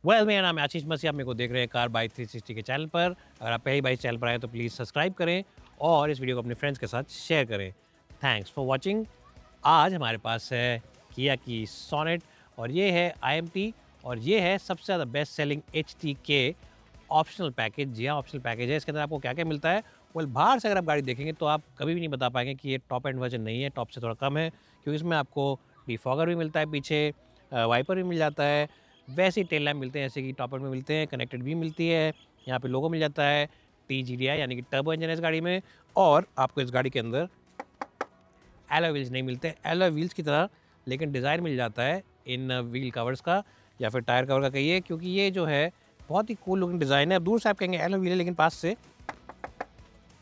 मेरा नाम है आशीष मसीह, आप मेरे को देख रहे हैं कार बाय 360 के चैनल पर। अगर आप पहली बार इस चैनल पर आए तो प्लीज़ सब्सक्राइब करें और इस वीडियो को अपने फ्रेंड्स के साथ शेयर करें। Thanks for watching. आज हमारे पास है किया की सोनेट और ये है IMT और ये है सबसे ज़्यादा best selling HTK optional package. जी हाँ, ऑप्शनल पैकेज है। इसके अंदर आपको क्या-क्या मिलता है? बाहर से अगर आप गाड़ी देखेंगे तो आप कभी भी नहीं बता पाएँगे कि ये टॉप एंड वर्ज़न नहीं है, टॉप से थोड़ा कम है, क्योंकि इसमें आपको डिफॉगर भी मिलता है पीछे, वाइपर भी मिल जाता है, वैसे ही टेल लैम्प मिलते हैं जैसे कि टॉप एंड में मिलते हैं, कनेक्टेड भी मिलती है, यहाँ पे लोगो मिल जाता है, TGDI यानी कि टर्बो इंजन है इस गाड़ी में। और आपको इस गाड़ी के अंदर एलॉय व्हील्स नहीं मिलते, एलॉय व्हील्स की तरह, लेकिन डिज़ाइन मिल जाता है इन व्हील कवर्स का या फिर टायर कवर का कहिए, क्योंकि ये जो है बहुत ही कूल लुकिंग डिज़ाइन है। अब दूर से आप कहेंगे एलॉय व्हील है, लेकिन पास से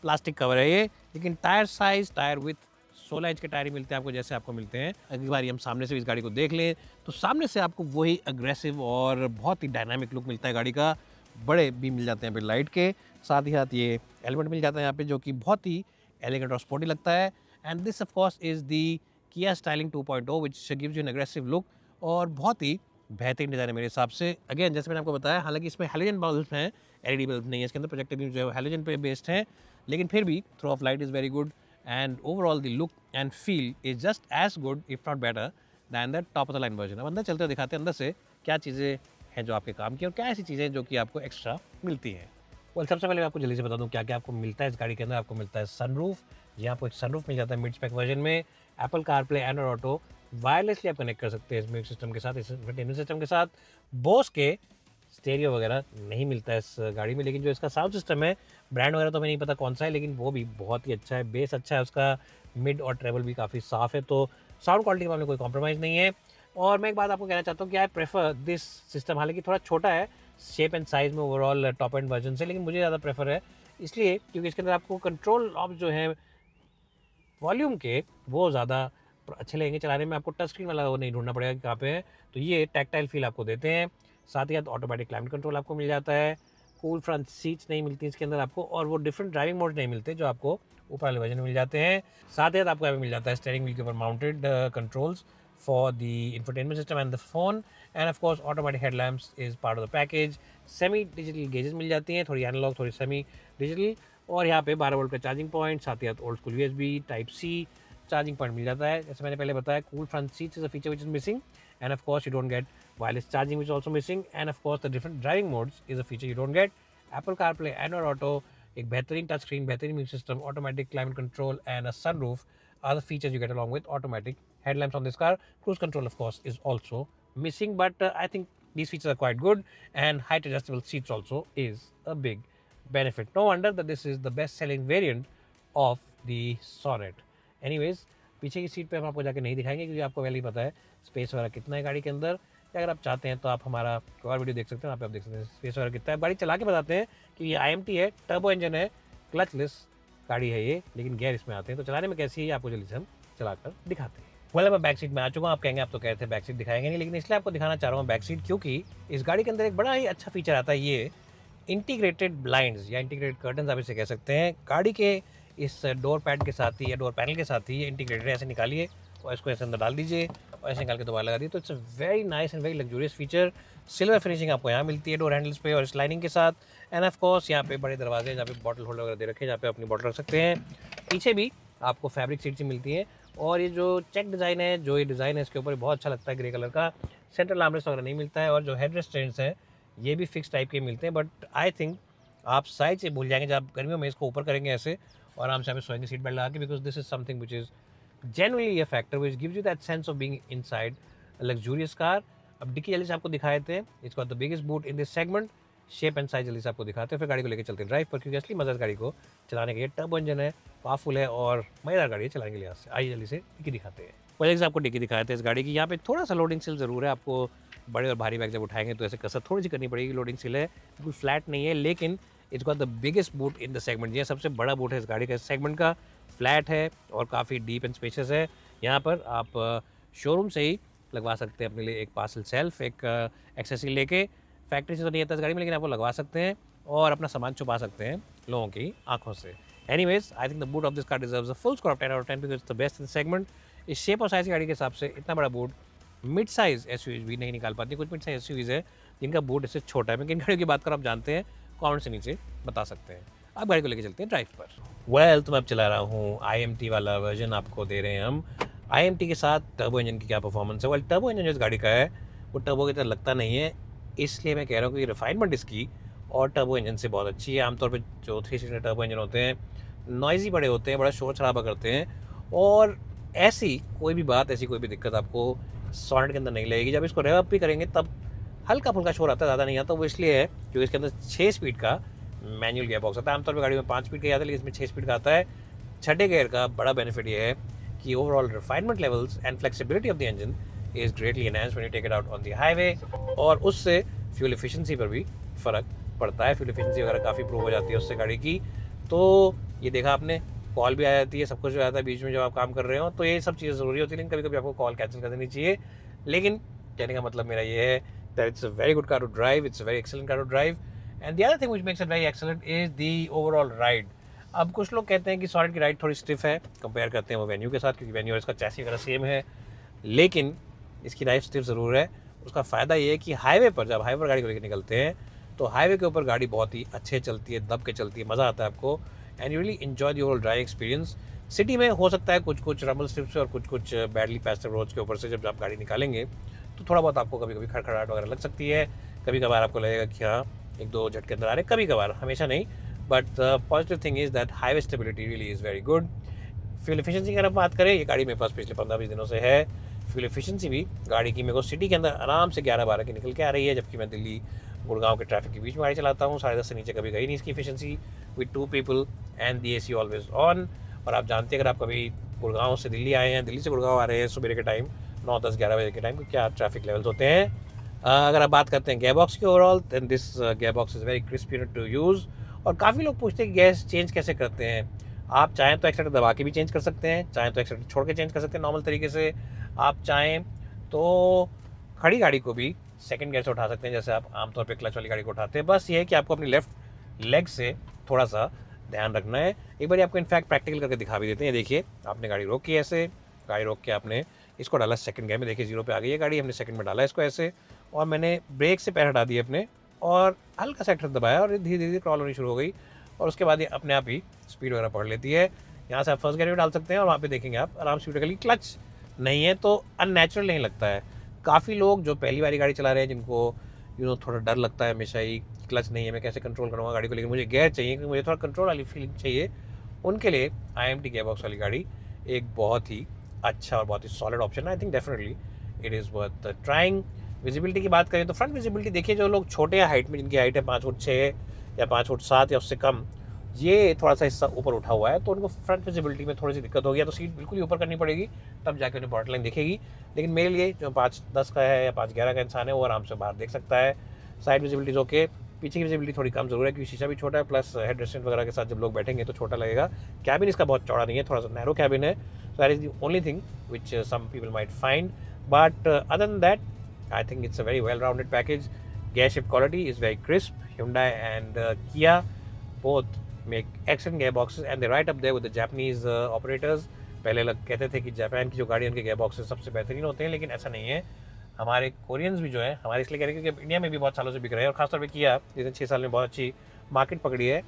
प्लास्टिक कवर है ये। लेकिन tyre size, tyre with 16 inch के टायर ही मिलते हैं आपको, जैसे आपको मिलते हैं। अगली बार हम सामने से इस गाड़ी को देख लें तो सामने से आपको वही अग्रेसिव और बहुत ही डायनामिक लुक मिलता है गाड़ी का। बड़े भी मिल जाते हैं यहाँ पे लाइट के, साथ ही साथ ये एलिमेंट मिल जाता है यहाँ पे, जो कि बहुत ही एलिगेंट और स्पोर्टी लगता है। And this of course is the Kia styling 2.0 which gives you an aggressive look और बहुत ही बेहतरीन डिज़ाइन है मेरे हिसाब से। अगेन जैसे मैंने आपको बताया, हालांकि इसमें हैलोजन बल्ब हैं, LED बल्ब नहीं है इसके अंदर, प्रोजेक्टर भी जो है हैलोजन पे बेस्ड है, लेकिन फिर भी throw of light is very good and overall the look and feel is just as good if not better than the top of the line version। अब अंदर चलते हुए दिखाते हैं अंदर से क्या चीज़ें हैं जो आपके काम की और क्या ऐसी चीज़ें जो कि आपको एक्स्ट्रा मिलती हैं। सबसे पहले मैं आपको जल्दी से बता दूं क्या क्या आपको मिलता है इस गाड़ी के अंदर। आपको मिलता है सनरूफ, जी आपको एक सनरूफ मिल जाता है मिड स्पेक वर्जन में। Apple CarPlay, Android auto wirelessly आप कनेक्ट कर सकते हैं इस म्यूजिक सिस्टम के साथ, इस एंटरटेनमेंट सिस्टम के साथ। बोस के स्टेरियो वगैरह नहीं मिलता है इस गाड़ी में, लेकिन जो इसका साउंड सिस्टम है, ब्रांड वगैरह तो हमें नहीं पता कौन सा है, लेकिन वो भी बहुत ही अच्छा है, बेस अच्छा है उसका, मिड और ट्रेबल भी काफ़ी साफ़ है, तो साउंड क्वालिटी में हमें कोई कॉम्प्रोमाइज़ नहीं है। और मैं एक बात आपको कहना चाहता हूँ कि आई प्रेफर दिस सिस्टम, हालांकि थोड़ा छोटा है शेप एंड साइज़ में ओवरऑल टॉप एंड वर्जन से, लेकिन मुझे ज़्यादा प्रेफर है इसलिए क्योंकि इसके अंदर आपको कंट्रोल ऑफ जो है वॉल्यूम के वो ज़्यादा अच्छे लगेंगे चलाने में। आपको टच स्क्रीन वाला वो नहीं ढूंढना पड़ेगा कि कहाँ पे है, तो ये टैक्टाइल फील आपको देते हैं। साथ ही साथ ऑटोमेटिक क्लाइमेट कंट्रोल आपको मिल जाता है। कूल फ्रंट सीट्स नहीं मिलती इसके अंदर आपको, और वो डिफरेंट ड्राइविंग मोड नहीं मिलते जो आपको ऊपर वाले वर्जन में मिल जाते हैं। साथ ही साथ आपको यहाँ पे मिल जाता है स्टीयरिंग व्हील के ऊपर mounted controls for the infotainment system and the phone. And of course automatic headlamps is part of the package. Semi digital gauges मिल जाती हैं, थोड़ी एनालॉग थोड़ी सेमी डिजिटल, और यहाँ पे 12 वोल्ट का चार्जिंग पॉइंट, साथ ही साथ old school USB Type-C charging point मिल जाता है। जैसे मैंने पहले बताया, cool front seats is a feature which is missing, and of course you don't get wireless charging which is also missing, and of course the different driving modes is a feature you don't get. Apple CarPlay, Android Auto, एक बेहतरीन touch screen, बेहतरीन music system, automatic climate control and a sunroof are the features you get along with automatic headlamps on this car. Cruise control of course is also missing, but I think these features are quite good, and height adjustable seats also is a big benefit. No wonder that this is the best selling variant of the Sonnet. Anyways, पीछे की seat पे हम आपको जाके नहीं दिखाएंगे क्योंकि आपको पहले ही पता है स्पेस वगैरह कितना है गाड़ी के अंदर। या अगर आप चाहते हैं तो आप हमारा कोई और वीडियो देख सकते हैं, वहाँ पे आप देख सकते हैं स्पेस वगैरह कितना है। गाड़ी चला के बताते हैं कि ये IMT है, टर्बो इंजन है, क्लचलेस गाड़ी है ये, लेकिन गियर इसमें आते हैं, तो चलाने में कैसी है आपको जल्दी से हम चलाकर दिखाते हैं। मैं बैक सीट में आ चुका हूँ। आप कहेंगे आप तो कहते हैं बैक सीट दिखाएंगे नहीं, लेकिन इसलिए आपको दिखाना चाह रहा हूँ बैक सीट, क्योंकि इस गाड़ी के अंदर एक बड़ा ही अच्छा फीचर आता है, ये इंटीग्रेटेड ब्लाइंड्स या इंटीग्रेटेड कर्टन्स आप इसे कह सकते हैं। गाड़ी के इस डोर पैड के साथ ही या डोर पैनल के साथ ही ये इंटीग्रेटेड, ऐसे निकालिए और इसको ऐसे अंदर डाल दीजिए और ऐसे निकाल के दोबारा लगा दिए, तो it's a very nice and very luxurious feature. Silver finishing आपको यहाँ मिलती है डोर हैंडल्स पे और इस लाइनिंग के साथ। एंड ऑफ कोर्स यहाँ पे बड़े दरवाजे जहाँ पे बॉटल होल्डर वगैरह दे रखे हैं, जहाँ पे अपनी बॉटल रख सकते हैं। पीछे भी आपको फैब्रिक सीट्स ही मिलती हैं, और ये जो चेक डिज़ाइन है, जो ये डिज़ाइन है इसके ऊपर बहुत अच्छा लगता है, ग्रे कलर का। सेंट्रल आर्मरेस्ट वगैरह नहीं मिलता है, और जो हेड रेस्ट्रेंट्स हैं ये भी फिक्स टाइप के मिलते हैं, बट आई थिंक आप साइज से भूल जाएंगे जब गर्मियों में इसको ऊपर करेंगे ऐसे और आराम से आप सोएंगे सीट बेल्ट लगा के, because this is something which is genuinely a factor which gives you that sense of being inside a luxurious car। अब डिक्की जल्दी से आपको दिखाए थे, इसको the biggest boot in this segment, shape and size जल्दी से आपको दिखाते हैं, फिर गाड़ी को लेकर चलते हैं ड्राइव पर, क्योंकि असली मजा इस गाड़ी को चलाने के लिए। टर्बो इंजन है, पावरफुल है और मजेदार गाड़ी है चलाने के लिए। से आइए जल्दी से डिक्की दिखाते हैं। पहले से आपको डिक्की दिखाए थे इस गाड़ी की, यहाँ पे थोड़ा सा लोडिंग सिल जरूर है, आपको बड़े और भारी बैग जब उठाएंगे तो ऐसे कसरत थोड़ी सी करनी पड़ेगी। लोडिंग सिल है, बिल्कुल फ्लैट नहीं है, लेकिन it's got the biggest boot in the segment. ये सबसे बड़ा बूट है इस गाड़ी का, इस सेगमेंट का। फ्लैट है और काफ़ी डीप एंड स्पेशियस है। यहाँ पर आप शोरूम से ही लगवा सकते हैं अपने लिए एक पार्सल सेल्फ, एक एक्सेसरी लेके। फैक्ट्री से तो नहीं आता इस गाड़ी में, लेकिन आप वो लगवा सकते हैं और अपना सामान छुपा सकते हैं लोगों की आंखों से। Anyways, I think the boot of this car deserves a full score of 10 out of 10 because it's the best in segment. इस शेप और साइज की गाड़ी के हिसाब से इतना बड़ा बूट मिड साइज SUV भी नहीं निकाल पाती। कुछ मिड साइज SUVs है जिनका बूट इससे छोटा है। मैं किन गाड़ियों की बात कर आप जानते हैं, कमेंट से नीचे बता सकते हैं। अब गाड़ी को लेके चलते हैं ड्राइव पर। तो मैं अब चला रहा हूँ IMT वाला वर्जन, आपको दे रहे हैं हम। IMT के साथ टर्बो इंजन की क्या परफॉर्मेंस है। टर्बो इंजन जो इस गाड़ी का है वो टर्बो की तरह लगता नहीं है, इसलिए मैं कह रहा हूँ कि रिफाइनमेंट इसकी और टर्बो इंजन से बहुत अच्छी है। आमतौर पर जो 3 सीटर टर्बो इंजन होते हैं नॉइज़ी बड़े होते हैं, बड़ा शोर शराबा करते हैं, और ऐसी कोई भी बात, ऐसी कोई भी दिक्कत आपको सॉनेट के अंदर नहीं लगेगी। जब इसको रेव अप भी करेंगे तब हल्का फुल्का शोर आता है, ज़्यादा नहीं आता। वो इसलिए है क्योंकि इसके अंदर 6 स्पीड का मैनुअल गियर बॉक्स आता है। आमतौर पर गाड़ी में 5 स्पीड का आता है, लेकिन इसमें 6 स्पीड का आता है। छठे गियर का बड़ा बेनिफिट ये है कि overall refinement levels and flexibility of the engine is greatly enhanced when you take it out on the highway, और उससे फ्यूल एफिशिएंसी पर भी फ़र्क पड़ता है। फ्यूल एफिशिएंसी वगैरह काफ़ी इंप्रूव हो जाती है उससे गाड़ी की। तो ये देखा आपने, कॉल भी आ जाती है, सब कुछ हो जाता है बीच में जब आप काम कर रहे हो, तो ये सब चीज़ें ज़रूरी होती है। लेकिन कभी कभी आपको कॉल कैंसिल कर देनी चाहिए। लेकिन कहने का मतलब मेरा ये है that it's a very good car to drive, it's a very excellent car to drive, and the other thing which makes it very excellent is the overall ride. अब कुछ लोग कहते हैं कि सॉलिड की राइड थोड़ी स्टिफ है, compare करते हैं वो वेन्यू के साथ, क्योंकि वेन्यू और इसका चैसी वगैरह सेम है, लेकिन इसकी राइड स्टिफ ज़रूर है। उसका फ़ायदा ये है कि हाईवे पर, जब हाईवे पर गाड़ी को लेकर निकलते हैं तो हाईवे के ऊपर गाड़ी बहुत ही अच्छे चलती है, दब के चलती है, मज़ा आता है आपको, and you really enjoy the overall driving experience. City में हो सकता है कुछ रम्बल स्ट्रिप्स से और कुछ बैडली पैस्ड रोड्स के ऊपर से जब आप गाड़ी निकालेंगे तो थोड़ा बहुत आपको कभी कभी खड़खड़ाहट वगैरह लग सकती है। कभी कभार आपको लगेगा कि हाँ एक दो झटके अंदर आ रहे, कभी कभार, हमेशा नहीं। But positive thing is that highway stability really is very good. Fuel efficiency की अगर बात करें, ये गाड़ी मेरे पास पिछले 15-20 दिनों से है। फ्यूल एफिशिएंसी भी गाड़ी की मेरे को सिटी के अंदर आराम से 11-12 की निकल के आ रही है, जबकि मैं दिल्ली गुड़गांव के ट्रैफिक के बीच में गाड़ी चलाता हूँ। 10.5 से नीचे कभी गई नहीं इसकी efficiency, with 2 people and the AC always on. और आप जानते हैं अगर आप कभी गुड़गांव से दिल्ली आए हैं, दिल्ली से गुड़गांव आ रहे हैं सुबह के टाइम 9, 10, 11 बजे के टाइम, क्या ट्रैफिक लेवल्स होते हैं। अगर आप बात करते हैं गेयर बॉक्स की overall, then this gearbox is very crispy to use. और काफ़ी लोग पूछते हैं कि गैस चेंज कैसे करते हैं। आप चाहें तो एक्सीलेटर दबा के भी चेंज कर सकते हैं, चाहें तो एक्सीलेटर छोड़ के चेंज कर सकते हैं नॉर्मल तरीके से। आप चाहें तो खड़ी गाड़ी को भी सेकंड गियर से उठा सकते हैं, जैसे आप आमतौर पे क्लच वाली गाड़ी को उठाते हैं। बस ये है कि आपको अपनी लेफ्ट लेग से थोड़ा सा ध्यान रखना है। एक बार आपको इनफैक्ट प्रैक्टिकल करके दिखा भी देते हैं। देखिए, आपने गाड़ी रोकी ऐसे, गाड़ी रोक के आपने इसको डाला सेकंड गियर में, देखिए 0 पे आ गई है गाड़ी, हमने सेकंड में डाला इसको ऐसे, और मैंने ब्रेक से पैर हटा दिए अपने और हल्का सा एक्टर दबाया और धीरे धीरे क्रॉल होनी शुरू हो गई। और उसके बाद ये अपने आप ही स्पीड वगैरह पकड़ लेती है। यहाँ से आप फर्स्ट गियर में डाल सकते हैं और वहाँ पे देखेंगे आप आराम से स्पीड, क्लच नहीं है तो अननेचुरल नहीं लगता है। काफ़ी लोग जो पहली बारी गाड़ी चला रहे हैं, जिनको थोड़ा डर लगता है हमेशा ही, क्लच नहीं है, मैं कैसे कंट्रोल करूँगा गाड़ी को, लेकिन मुझे गियर चाहिए क्योंकि मुझे थोड़ा कंट्रोल वाली फीलिंग चाहिए, उनके लिए IMT गियर बॉक्स वाली गाड़ी एक बहुत ही अच्छा और बहुत ही सॉलिड ऑप्शन है। I think definitely it is worth trying. Visibility की बात करें तो फ्रंट विजिबिलिटी देखिए, जो लोग छोटे हैं हाइट में, जिनकी हाइट है 5 फुट 6 या 5 फुट 7 या उससे कम, ये थोड़ा सा हिस्सा ऊपर उठा हुआ है, तो उनको फ्रंट विजिबिलिटी में थोड़ी सी दिक्कत होगी, या तो सीट बिल्कुल ही ऊपर करनी पड़ेगी, तब जाके उन्हें बॉर्डर लाइन दिखेगी। लेकिन मेरे लिए जो 5-10 का है या 5-11 का इंसान है, वो आराम से बाहर देख सकता है। साइड विजिबिलिटीज ओके, पीछे की विजिबिलिटी थोड़ी कम जरूर है क्योंकि शीशा भी छोटा है, प्लस हेड रेस्टेंट वगैरह के साथ जब लोग बैठेंगे तो छोटा लगेगा। कैबिन इसका बहुत चौड़ा नहीं है, थोड़ा सा नैरो कैबिन है, so that is the only thing which some people might find, but other than that I think it's a very well rounded package. Gear shift quality is very crisp. Hyundai and Kia both make excellent gearboxes and they're right up there with the Japanese operators. पहले लोग कहते थे कि Japan की जो गाड़ी उनके gear boxes सबसे बेहतरीन होते हैं, लेकिन ऐसा नहीं है। हमारे कोरियंस भी जो है, हमारे इसलिए कह रहे हैं क्योंकि इंडिया में भी बहुत सालों से बिक रहे हैं, और खासतौर पे किया जिसने 6 साल में बहुत अच्छी मार्केट पकड़ी है,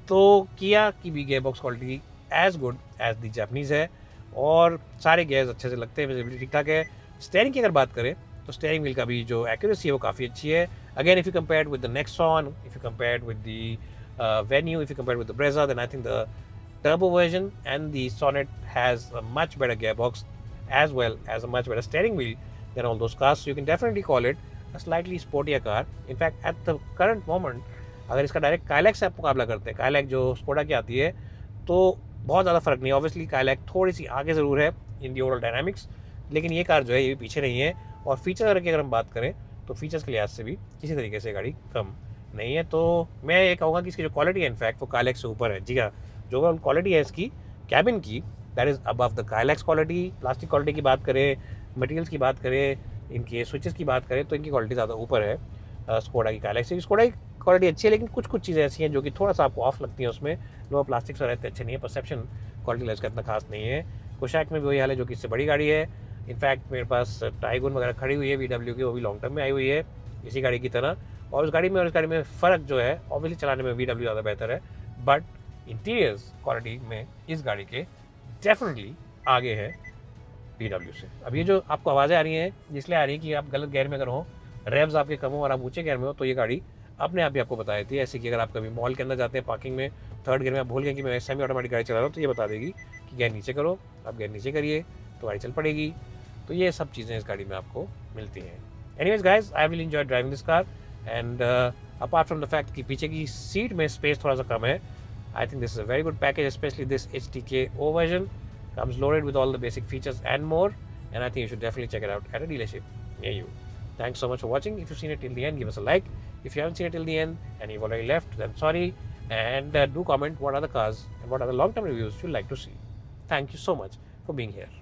तो किया की भी gearbox quality as good as the Japanese है, और सारे गेयर्स अच्छे से लगते हैं, विजिबिलिटी ठीक ठाक है। स्टेयरिंग की अगर बात करें तो स्टेयरिंग व्हील का भी जो एक्यूरेसी है वो काफ़ी अच्छी है। Again if you compare with the Nexon, if you compare with the Venue, if you compare with the Brezza, then I think the turbo version and the Sonnet has a much better gearbox as well as a much better steering wheel than all those cars. So you can definitely call it a slightly sportier car. In fact, at the current moment, अगर इसका direct Kylaq से आप मुकाबला करते हैं, Kylaq जो Skoda की आती है, तो बहुत ज़्यादा फर्क नहीं है। ऑब्वियसली काइलैक थोड़ी सी आगे ज़रूर है इन दी ओवरऑल डायनामिक्स, लेकिन ये कार जो है ये भी पीछे नहीं है। और फीचर की अगर हम बात करें तो फीचर्स के लिहाज से भी किसी तरीके से गाड़ी कम नहीं है। तो मैं ये कहूँगा कि इसकी जो क्वालिटी है इनफैक्ट वो काइलैक से ऊपर है। जी हाँ, जो ओवरऑल क्वालिटी है इसकी कैबिन की, that is above the Kylaq's quality. Plastic quality की बात करें, मटेरियल्स की बात करें, इनके स्विचेस की बात करें, तो इनकी क्वालिटी ज़्यादा ऊपर है स्कोडा की काइलैक्स से। स्कोडा की क्वालिटी अच्छी है, लेकिन कुछ चीज़ें ऐसी हैं जो कि थोड़ा सा आपको ऑफ लगती हैं उसमें, लो प्लास्टिक्स रहते अच्छे नहीं है, परसेप्शन क्वालिटी इसका इतना खास नहीं है। कोशैक में भी वही हाल है, जो कि इससे बड़ी गाड़ी है। इनफैक्ट मेरे पास टाइगुन वगैरह खड़ी हुई है VW की, वो भी लॉन्ग टर्म में आई हुई है इसी गाड़ी की तरह। और उस गाड़ी में और इस गाड़ी में फ़र्क जो है, ऑब्वियसली चलाने में VW ज़्यादा बेहतर है, बट इंटीरियर्स क्वालिटी में इस गाड़ी के डेफिनेटली आगे है VW से। अब ये जो आपको आवाज़ें आ रही हैं, इसलिए आ रही है कि आप गलत गियर में अगर हो, रेव्स आपके कम हो और आप ऊँचे गियर में हो, तो ये गाड़ी अपने आप ही आपको बता देती है। ऐसे कि अगर आप कभी मॉल के अंदर जाते हैं, पार्किंग में थर्ड गियर में आप भूल गए कि मैं सेमी ऑटोमेटिक गाड़ी चला रहा हूँ, तो ये बता देगी कि गियर नीचे करो, आप गियर नीचे करिए तो गाड़ी चल पड़ेगी। तो ये सब चीज़ें इस गाड़ी में आपको मिलती हैं। Anyways guys, I will enjoy driving this car and apart from the fact कि पीछे की सीट में स्पेस थोड़ा सा कम है, I think this is a very good package, especially this HTK O version. Comes loaded with all the basic features and more, and I think you should definitely check it out at a dealership near you. Thanks so much for watching. If you've seen it till the end, give us a like. If you haven't seen it till the end and you've already left, then sorry. And do comment what other cars and what other long-term reviews you'd like to see. Thank you so much for being here.